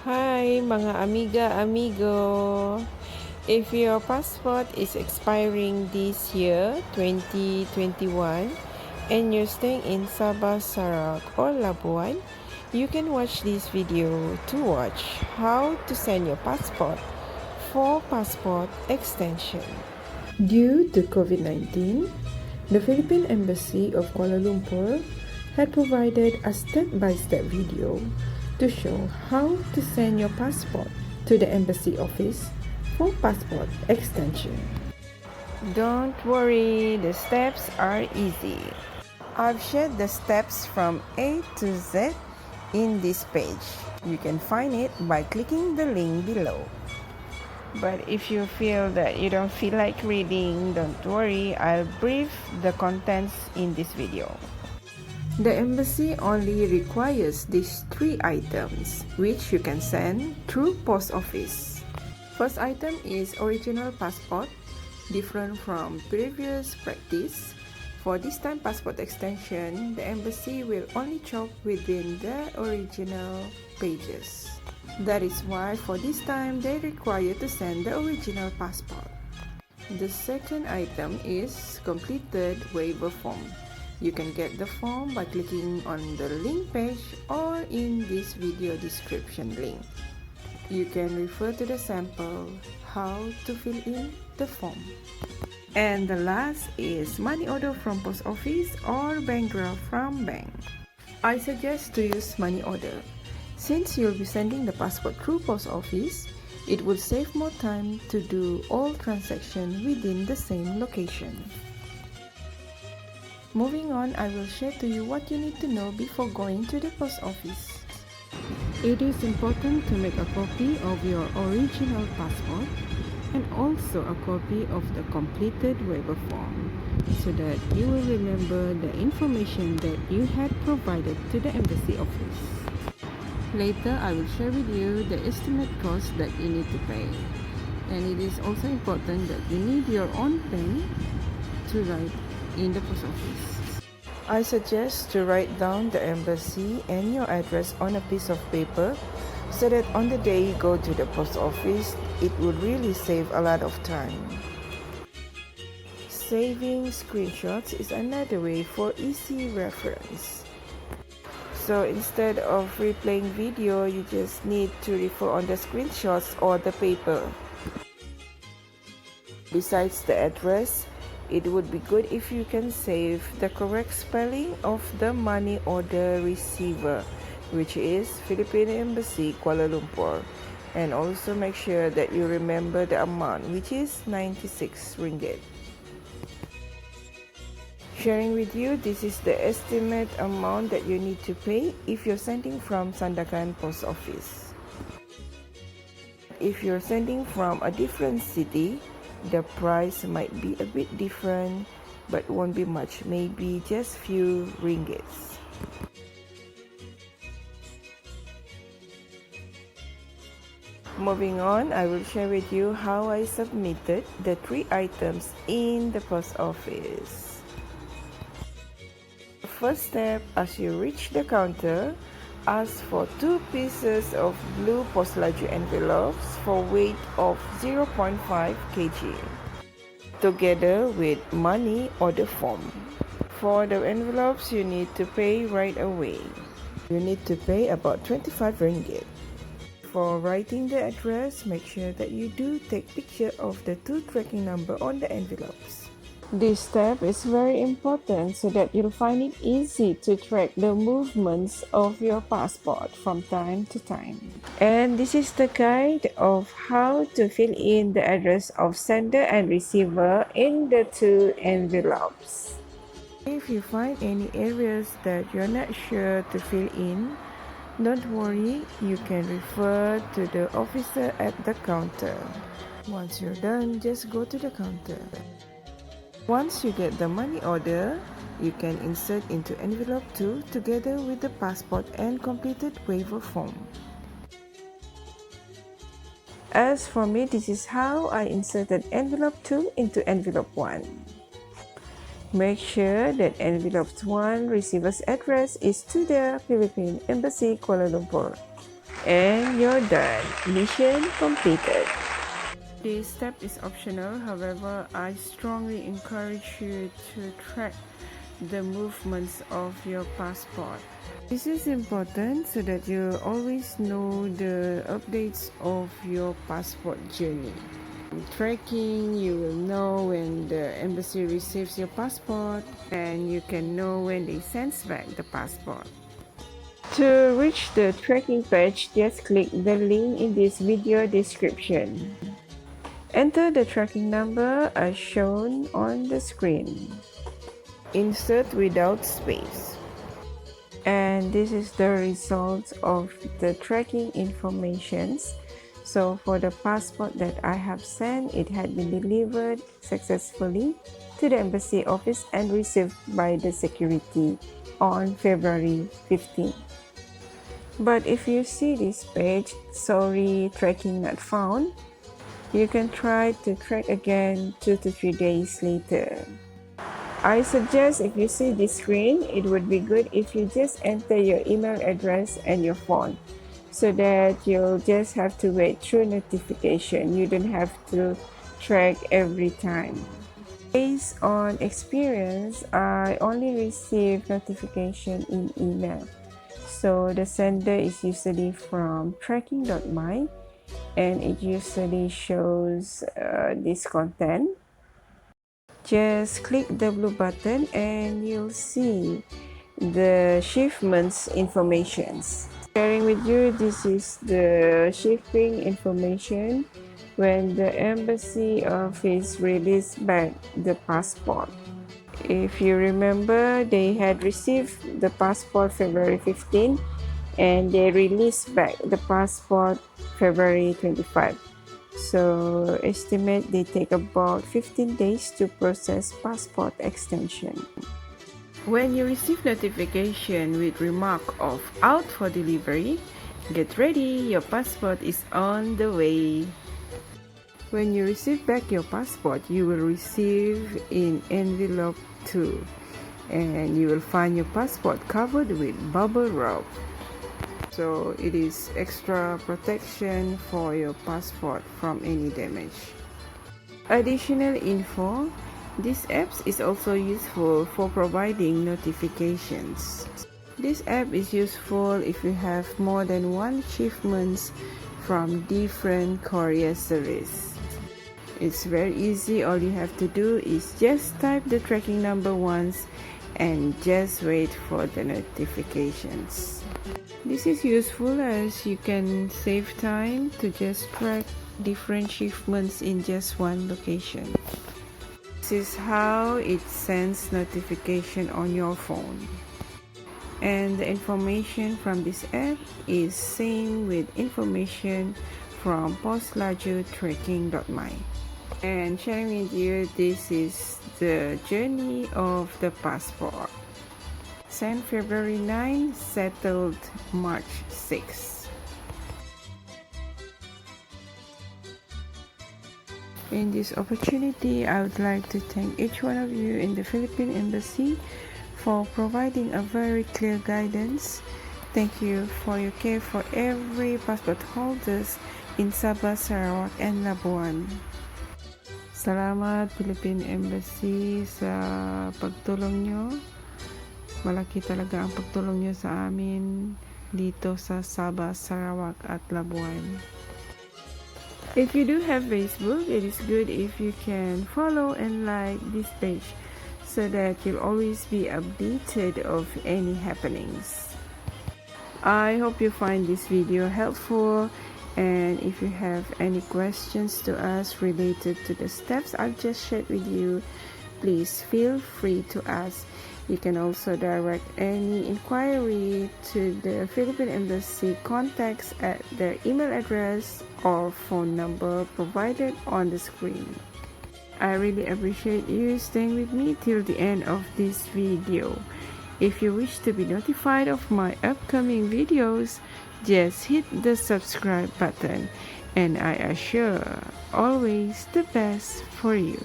Hi mga amiga, amigo. If your passport is expiring this year, 2021, and you're staying in Sabah Sarawak or Labuan, you can watch this video to watch how to send your passport for passport extension. Due to COVID-19, the Philippine Embassy of Kuala Lumpur had provided a step-by-step video to show how to send your passport to the embassy office for passport extension. Don't worry, the steps are easy. I've shared the steps from A to Z in this page. You can find it by clicking the link below. But if you feel that you don't feel like reading, don't worry, I'll brief the contents in this video. The embassy only requires these 3 items, which you can send through post office. First item is original passport, different from previous practice. For this time passport extension, the embassy will only check within the original pages. That is why for this time they require to send the original passport. The second item is completed waiver form. You can get the form by clicking on the link page or in this video description link. You can refer to the sample how to fill in the form. And the last is money order from post office or bank draft from bank. I suggest to use money order. Since you'll be sending the passport through post office, it will save more time to do all transactions within the same location. Moving on, I will share to you what you need to know before going to the post office. It is important to make a copy of your original passport and also a copy of the completed waiver form so that you will remember the information that you had provided to the embassy office. Later, I will share with you the estimate cost that you need to pay. And it is also important that you need your own pen to write in the post office. I suggest to write down the embassy and your address on a piece of paper so that on the day you go to the post office, it would really save a lot of time. Saving screenshots is another way for easy reference. So instead of replaying video, you just need to refer on the screenshots or the paper. Besides the address, it would be good if you can save the correct spelling of the money order receiver, which is Philippine Embassy, Kuala Lumpur. And also make sure that you remember the amount, which is 96 ringgit. Sharing with you, this is the estimate amount that you need to pay if you're sending from Sandakan Post Office. If you're sending from a different city, the price might be a bit different, but won't be much, maybe just few ringgits. Moving on, I will share with you how I submitted the 3 items in the post office. First step, as you reach the counter, ask for 2 pieces of blue Poslaju envelopes for weight of 0.5 kg, together with money order form. For the envelopes, you need to pay right away. You need to pay about 25 ringgit. For writing the address, make sure that you do take picture of the 2 tracking number on the envelopes. This step is very important so that you'll find it easy to track the movements of your passport from time to time. And this is the guide of how to fill in the address of sender and receiver in the 2 envelopes. If you find any areas that you're not sure to fill in, don't worry, you can refer to the officer at the counter. Once you're done, just go to the counter. Once you get the money order, you can insert into envelope 2 together with the passport and completed waiver form. As for me, this is how I inserted envelope 2 into envelope 1. Make sure that envelope 1 receiver's address is to the Philippine Embassy, Kuala Lumpur. And you're done. Mission completed. This step is optional, however, I strongly encourage you to track the movements of your passport. This is important so that you always know the updates of your passport journey. Tracking, you will know when the embassy receives your passport, and you can know when they send back the passport. To reach the tracking page, just click the link in this video description. Enter the tracking number as shown on the screen. Insert without space. And this is the result of the tracking informations. So for the passport that I have sent, it had been delivered successfully to the embassy office and received by the security on February 15. But if you see this page, sorry, tracking not found, you can try to track again 2 to 3 days later. I suggest if you see this screen, it would be good if you just enter your email address and your phone, so that you'll just have to wait through notification. You don't have to track every time. Based on experience, I only receive notification in email. So the sender is usually from tracking.my, and it usually shows this content. Just click the blue button and you'll see the shipments informations. Sharing with you, this is the shipping information when the embassy office released back the passport. If you remember, they had received the passport February 15 and they released back the passport February 25. So estimate they take about 15 days to process passport extension. When you receive notification with remark of out for delivery, get ready, your passport is on the way. When you receive back your passport, you will receive in envelope 2, and you will find your passport covered with bubble wrap. So it is extra protection for your passport from any damage. Additional info, this app is also useful for providing notifications. This app is useful if you have more than one shipment from different courier service. It's very easy. All you have to do is just type the tracking number once and just wait for the notifications. This is useful as you can save time to just track different shipments in just one location. This is how it sends notification on your phone. And the information from this app is same with information from Poslaju Tracking.my. And sharing with you, this is the journey of the passport. Sent February 9, settled March 6. In this opportunity, I would like to thank each one of you in the Philippine Embassy for providing a very clear guidance. Thank you for your care for every passport holders in Sabah, Sarawak and Labuan. Salamat Philippine Embassy sa pagtulong nyo. Malaki talaga ang pagtulong nyo sa amin dito sa Sabah, Sarawak at Labuan. If you do have Facebook, it is good if you can follow and like this page so that you'll always be updated of any happenings. I hope you find this video helpful, and if you have any questions to us related to the steps I've just shared with you, please feel free to ask. You can also direct any inquiry to the Philippine Embassy contacts at their email address or phone number provided on the screen. I really appreciate you staying with me till the end of this video. If you wish to be notified of my upcoming videos, just hit the subscribe button, and I assure always the best for you.